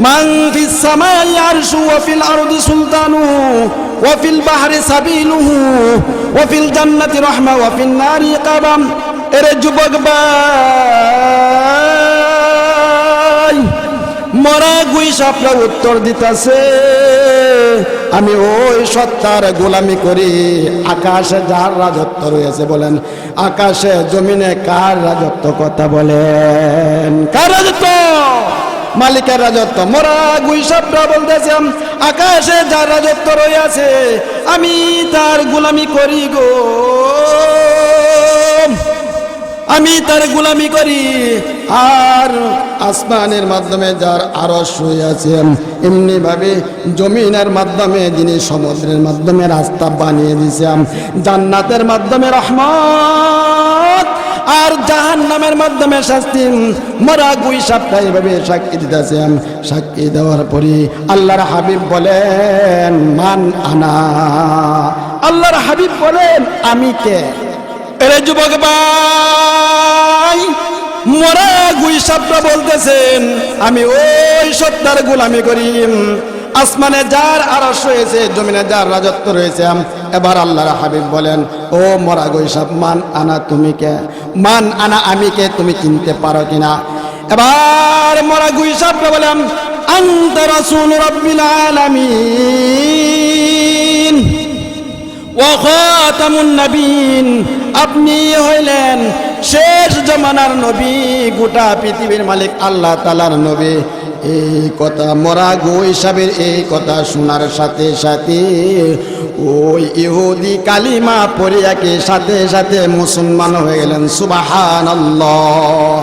মান ফিস সামাই আরশু ওয়া ফিল আরদি সুলতানু ওয়া ফিল বাহরি সাবিলুহু ওয়া ফিল জান্নাতি রাহমা ওয়া ফিন নারি ইকাবাম। এরে যুবক ভাই, মরা গই সাপটা উত্তর দিতেছে, আমি ওই সত্তার গোলামি করি আকাশে যার রাজত্ব রয়েছে। বলেন, আকাশে জমিনে কার রাজত্ব? কথা বলেন, কার রাজত্ব? মালিকের রাজত্ব। মরা গুই সাপটা বলতেছে, আকাশে যার রাজত্ব রয়েছে আমি তার গোলামি করি গো, আমি তার গোলামি করি। আর আসমানের মাধ্যমে যার আরশ রয়েছে, এমনি ভাবে জমিনের মাধ্যমে যিনি সমুদ্রের মাধ্যমে রাস্তা বানিয়ে দিয়েছেন, জান্নাতের মাধ্যমে রহমত আর জাহান্নামের মাধ্যমে শাস্তি। মরা গুই সাপটা এইভাবে সাক্ষী দিতেছেন। সাক্ষী দেওয়ার পরে আল্লাহর হাবিব বলেন, মান আনা। আল্লাহর হাবিব বলেন, আমি কে? এরে যুবক ভাই, মরা গুই সাপটা বলতেছেন, আমি ওই সত্তার গোলামি করি, আসমানে যার আরশ রয়েছে, জমিনে যার রাজত্ব রয়েছে। এবার আল্লাহর হাবিব বলেন, ও মরা গুই সাপ, মান আনা, তুমি কে? মান আনা, আমি কে, তুমি চিনতে পারো কিনা? এবার মরা গুই সাপটা বলেন, আনতা রাসূল রাব্বিল আলামিন ওয়া খাতামুন নবীন, আপনি হইলেন শেষ জমানার নবী, গোটা পৃথিবীর মালিক আল্লাহ তাআলার নবী। এই কথা মরা গই সাপের এই কথা শোনার সাথে সাথে ওই ইহুদি কালিমা পড়ে একে সাথে সাথে মুসলমান হয়ে গেলেন। সুবহানাল্লাহ,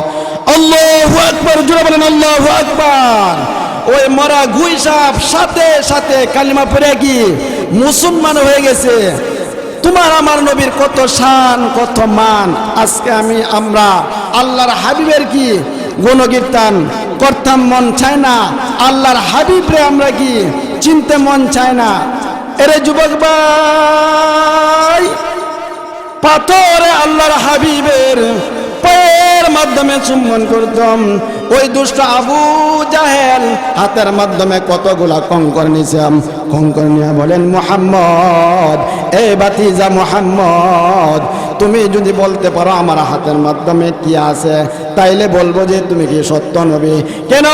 আল্লাহু আকবার, জোরে বলেন আল্লাহু আকবার। ওই মরা গুই সাপ সাথে সাথে কালিমা পড়ে কি মুসলমান হয়ে গেছে। তোমার আমার নবীর কত শান, কত মান। আজকে আমরা আল্লাহর হাবিবের কি গুণকীর্তন করতাম, মন চায় না? আল্লাহর হাবিবরে আমরা কি চিনতে মন চায় না? এরে যুবক ভাই, পাথরে আল্লাহর হাবিবের পায়ের মাধ্যমে চুম্বন করতাম। ওই দুষ্ট আবু জাহেল হাতের মাধ্যমে কতগুলা কঙ্কর নিয়েছিলাম। কঙ্কর নিয়ে বলেন, মুহাম্মদ, এই ভাতিজা মুহাম্মদ, তুমি যদি বলতে পারো আমার হাতের মাধ্যমে কি আছে, তাইলে বলবো যে তুমি কি সত্য নবী। কেন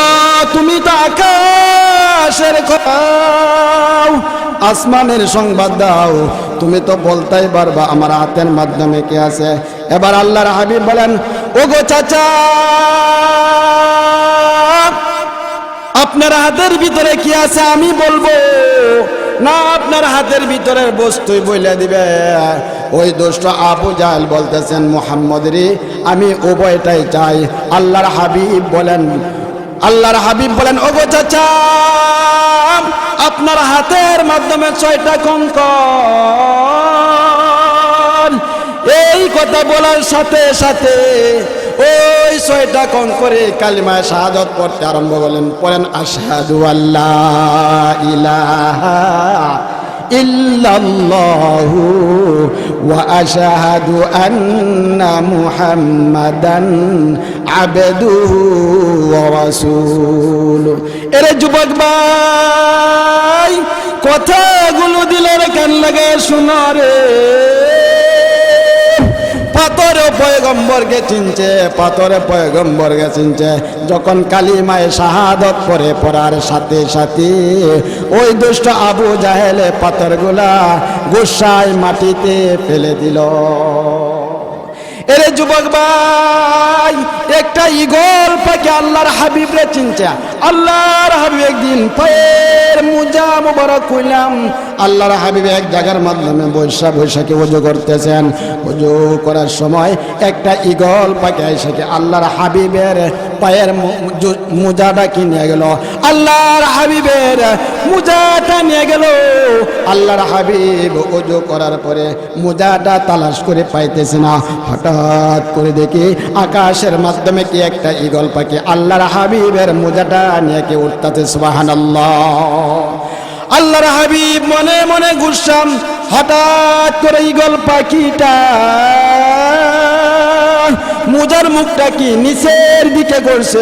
তুমি তো আকাশের দাও, আসমানের সংবাদ দাও, তুমি তো বলতেই পারবা আমার হাতের মাধ্যমে কি আছে। এবার আল্লাহর হাবিব বলেন, ওগো চাচা, আপনার হাতের ভিতরে কি আছে আমি বলবো না আপনার হাতের ভিতরের বস্তুই বলে দিবে? ওই দুষ্ট আবু জাহেল বলতেছেন, মুহাম্মদ রে, আমি উভয়টাই চাই। আল্লাহর হাবিব বলেন, ওগো চাচা, আপনার হাতের মাধ্যমে 6টা কঙ্কর। এই কথা বলার সাথে সাথে ওই 6টা কঙ্করে কালিমায়ে শাহাদাত পড়তে আরম্ভ পড়েন আশহাদু আল্লা ইলাহা ইল্লাল্লাহু ওয়া আশহাদু আন্না মুহাম্মাদান আবদুহু ওয়া রাসূলুহু। এরে যুবক ভাই, কথাগুলো দিলের কান লাগায় শোনো রে। পাথরে পয়গম্বরকে চিনছে, যখন কালিমায়ে শাহাদাত পড়ার সাথে সাথে ওই দুষ্ট আবু জাহেলে পাথরগুলা গুসায় মাটিতে ফেলে দিল। এরে যুবক ভাই, একটা ঈগল পাখি আল্লাহর হাবিবরে চিনছে। আল্লাহর হাবিব একদিন পায়ের মোজা মোবারক কইলাম, আল্লাহর হাবিব এক জায়গার মাধ্যমে বৈশাখী ওযু করতেছেন। ওযু করার সময় একটা ঈগল পাখি এসে আল্লাহর হাবিবের পায়ের মোজাটা কি নিয়ে গেল, আল্লাহর হাবিবের মোজাটা নিয়ে গেল। আল্লাহর হাবিব ওযু করার পরে মোজাটা তালাশ করে পাইতেছে না। হঠাৎ করে দেখি আকাশের মাধ্যমে কি একটা ঈগল পাখি আল্লাহর হাবিবের মোজাটা নিয়ে কি উঠতেছে। সুবহানাল্লাহ। আল্লাহর হাবিব মনে মনে গুসাম, হঠাৎ করে ঈগল পাখিটা মোজার মুখটা কি নিচের দিকে করছে,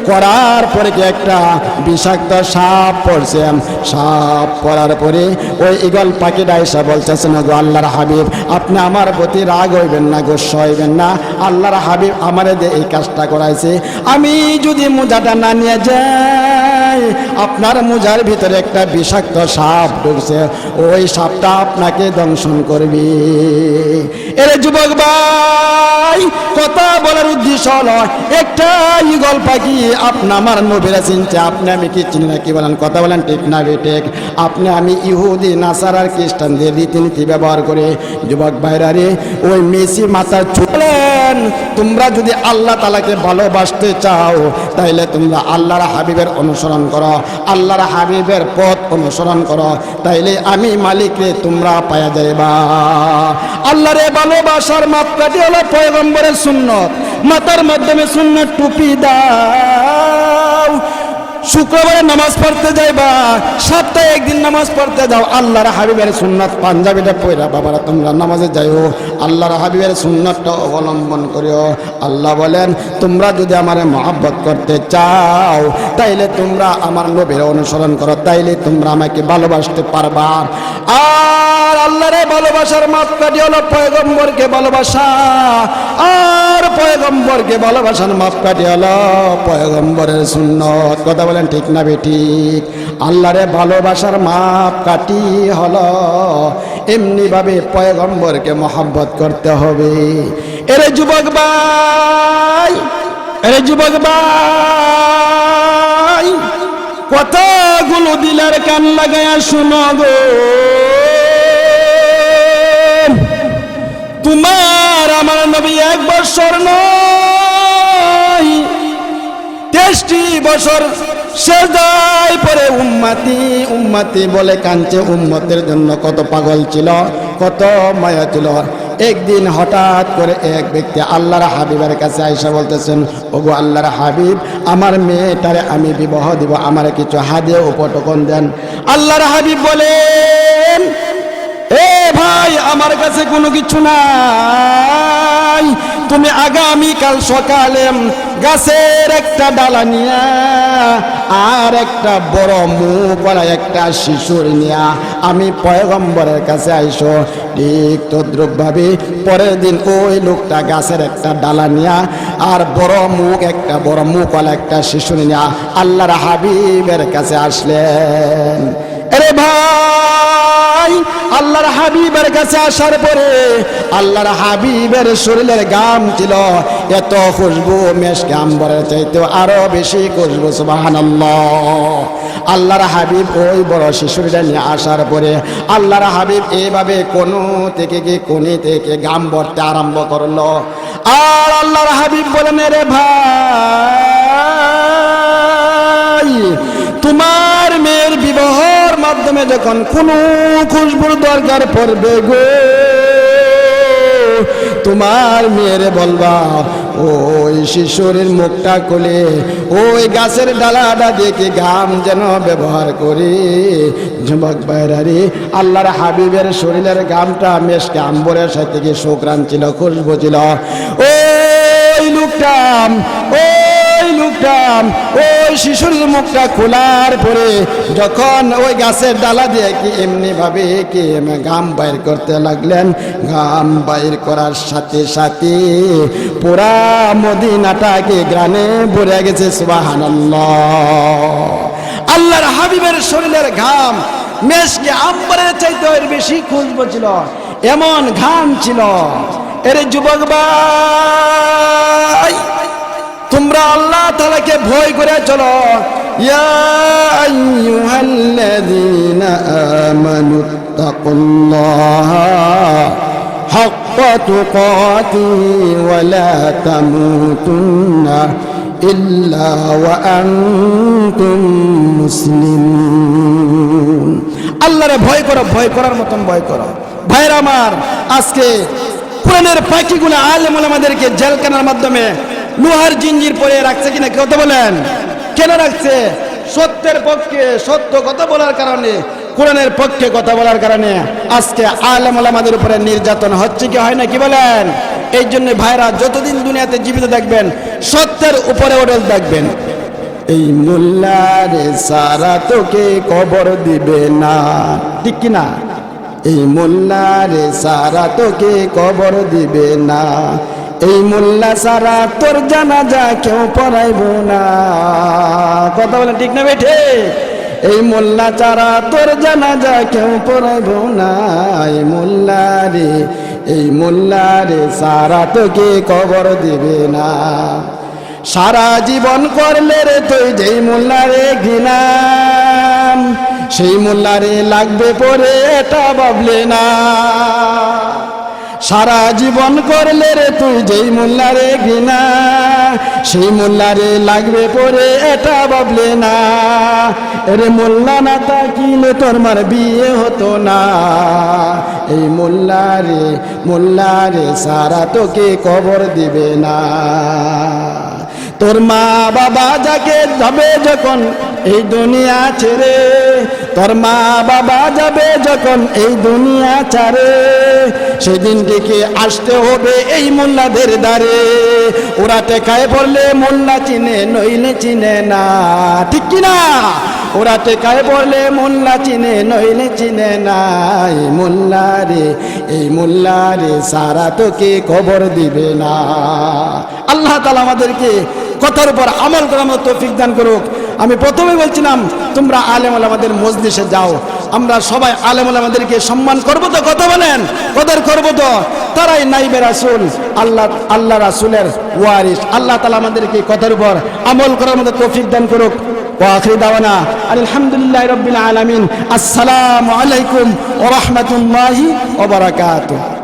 করার পরে কি একটা বিষাক্ত সাপ পড়ছে। সাপ পড়ার পরে ওই ঈগল পাখিটা এসে বলতেছেন, গো আল্লাহর হাবিব, আপনি আমার প্রতি রাগ হইবেন না, গোস্বা হইবেন না। আল্লাহর হাবিব আমারে দিয়ে এই কাজটা করাইছে, আমি যদি মোজাটা না নিয়ে যাই আপনার মোজার ভিতরে একটা বিষাক্ত সাপ ঢুকছে, ওই সাপটা আপনাকে দংশন করবে। এরে যুবক ভাই, কথা বলার উদ্দেশ্য হলো একটা ঈগল পাখি আপনি আমার নবীরা চিনছে, আপনি আমি কি চিনি না? কি বলেন? কথা বলেন ঠিক না বেঠিক? আপনি আমি ইহুদি নাসারার খ্রিস্টানদের রীতিনীতি ব্যবহার করে যুবক ভাইরা রে, ওই মেসি মাথা চুলেন। তোমরা যদি আল্লাহ তাআলাকে ভালোবাসতে চাও তাইলে তোমরা আল্লাহর হাবিবের অনুসরণ করো, আল্লাহর হাবিবের পথ অনুসরণ করো, তাইলে আমি মালিক রে তোমরা পায়া যাইবা। আল্লাহরে ভালোবাসার মাপকাঠি হলো পয়গম্বরের সুন্নত। মাথার মাধ্যমে সুন্নত টুপি দাও, শুক্রবারে নামাজ পড়তে যাইবা, সপ্তাহে একদিন নামাজ পড়তে যাও, আল্লাহর হাবিবের সুন্নত পাঞ্জাবিটা পয়রা বাবারা তোমরা নামাজে যাইও, আল্লাহর হাবিবের সুন্নতটা অবলম্বন করিও। আল্লাহ বলেন, তোমরা যদি আমারে মহব্বত করতে চাও তাইলে তোমরা আমার নবীর অনুসরণ করো, তাইলে তোমরা আমাকে ভালোবাসতে পারবা। আর আল্লাহরে ভালোবাসার মাপকাঠি হলো পয়গম্বরকে ভালোবাসা, আর পয়গম্বরকে ভালোবাসার মাপকাঠি হলো পয়গম্বরের সুন্নত। কথা বলেন ঠিক না বেঠিক? আল্লাহরে ভালোবাসার মাপকাঠি হলো এমনি ভাবে পয়গম্বরকে মহব্বত করতে হবে। এরে যুবক ভাই, কথাগুলো দিলের কান লাগায়া শুনো গো। তোমার আমার নবী 1 বছর নয় 23টি বছর সেজদায় পড়ে উম্মতি উম্মতি বলে কাঁদছে। উম্মতের জন্য কত পাগল ছিল, কত মায়া ছিল। একদিন হঠাৎ করে এক ব্যক্তি আল্লাহর হাবিবের কাছে আয়েশা বলতেছেন, ওগো আল্লাহর হাবিব, আমার মেয়েটারে আমি বিবাহ দিব, আমার কিছু হাদিয়া উপটকন দেন। আল্লাহর হাবিব বলেন, এ ভাই, আমার কাছে কোনো কিছু নাই, তুমি আগামীকাল সকালে গাছের একটা ডালা নিয়া আর একটা বড় মুখওয়ালা একটা শিশুর নিয়া আমি পয়গম্বরের কাছে আইসো। ঠিক তদ্রুপ ভাবে পরের দিন ওই লোকটা গাছের একটা ডালা নিয়া আর বড় মুখওয়ালা একটা শিশু নিয়া আল্লাহর হাবিবের কাছে আসলেন। আরে ভাই, আল্লাহর হাবিবের কাছে আসার পরে আল্লাহর হাবিবের শরীরের গাম ছিল এত খুশবু, মেশকে আম্বরের চাইতেও আরো বেশি খুশবু। সুবহানাল্লাহ। আল্লাহর হাবিব ওই বড় শিশুটা নিয়ে আসার পরে আল্লাহর হাবিব এইভাবে কোণে থেকে গাম ভরতে আরম্ভ করলো। আর আল্লাহর হাবিব বলেন, রে ভাই, তোমার মেয়ের বিবাহের মাধ্যমে যখন কোনো খুশবুর দরকার পড়বে গো, তোমার মেয়েরে বলবা ওই শিশুরের মুখটা খুলে ওই গাছের ডালাটা দেখে গাম যেন ব্যবহার করে। যুবক ভাইরারে, আল্লাহর হাবিবের শরীরের গামটা মেশকে আম্বরের সাথে কি সুঘ্রাণ ছিল, খুশবু ছিল। ওই লোকটা ওই শিশুর মুখটা খোলার পরে যখন ওই গাছের ডালা দিয়ে কি এমনি ভাবে কি গাম বাইর করতে লাগলেন, গাম বাইর করার সাথে সাথে পুরা মদিনাটাকে গ্রানে ভরে গেছে। সুবহানাল্লাহ। আল্লাহর হাবিবের শরীরের ঘাম মেশকে আম্বরের চাইতে বেশি খুশবু ছিল, এমন ঘাম ছিল। এর যুবক ভাই, তোমরা আল্লাহ তাআলাকে ভয় করে চলো। ইয়া আইয়ুহাল্লাযীনা আমানুত্তাকুল্লাহা হাক্কা তুকাতিহি ওয়া লা তামুতুন্না ইল্লা ওয়া আনতুম মুসলিমুন। আল্লাহরে ভয় করো, ভয় করার মতন ভয় করো। ভাইরা আমার, আজকে কোরআনের পাখিগুলো আলেম ওলামাদেরকে জেলখানার মাধ্যমে লোহার জিঞ্জির পরে রাখছে কিনা কথা বলেন? কেন রাখছে? সত্যের পক্ষে, সত্য কথা বলার কারণে, কোরআনের পক্ষে কথা বলার কারণে আজকে আলেম ওলামাদের উপরে নির্যাতন হচ্ছে কি হয় না, কি বলেন? এই জন্য ভাইরা যতদিন দুনিয়াতে জীবিত দেখবেন সত্যের উপরে ওঠে দেখবেন। এই মোল্লারে সারা তোকে কবর দিবে না, ঠিক কিনা? এই মোল্লারে সারা তোকে কবর দিবে না, এই মোল্লা সারা তোর জানাজা কেউ পড়াইব না। কথা বলেন ঠিক না বেঠে? এই মোল্লা ছাড়া তোর জানাজা কেউ পড়াইব না। এই মোল্লারে সারা তোকে কবর দিবে না। সারা জীবন করলে রে তুই যেই মোল্লারে ঘৃণা, সেই মোল্লারে লাগবে পরে এটা ভাবলে না। সারা জীবন করলে রে তুই যেই মোল্লারে ঘৃণা, সেই মোল্লারে লাগবে পরে এটা ভাবলে না। এরে মোল্লা না থাকিলে তোর মার বিয়ে হতো না। এই মোল্লারে সারা তোকে কবর দিবে না। তোর মা বাবা যাকে যাবে যখন এই দুনিয়া ছেড়ে, তোর মা বাবা যাবে যখন এই দুনিয়া ছাড়ে, সেদিন থেকে আসতে হবে এই মোল্লাদের দ্বারে। ওরা টেকায় পড়লে মোল্লা চিনে, নইলে চিনে না, ঠিক কিনা? ওরা টেকায় পড়লে মোল্লা চিনে, নইলে চিনে না। এই মোল্লারে সারা তোকে কবর দিবে না। আল্লাহ তাআলা আমাদেরকে কথার উপর আমল করার মতো তৌফিক দান করুক। আমি প্রথমে বলছিলাম তোমরা আলেম ওলামাদের মজলিসে যাও, আমরা সবাই আলেম ওলামাদেরকে সম্মান করবো তো? কথা বলেন, কদর করবো তো? তারাই নাইবে রাসূল, আল্লাহ রাসূলের ওয়ারিস। আল্লাহ তাআলা আমাদেরকে কথার উপর আমল করার মতো তৌফিক দান করুক। ওয়া আখিরু দাওয়ানা আলহামদুলিল্লাহি রাব্বিল আলামিন। আসসালামু আলাইকুম ওয়া রাহমাতুল্লাহি ওয়া বারাকাতুহু।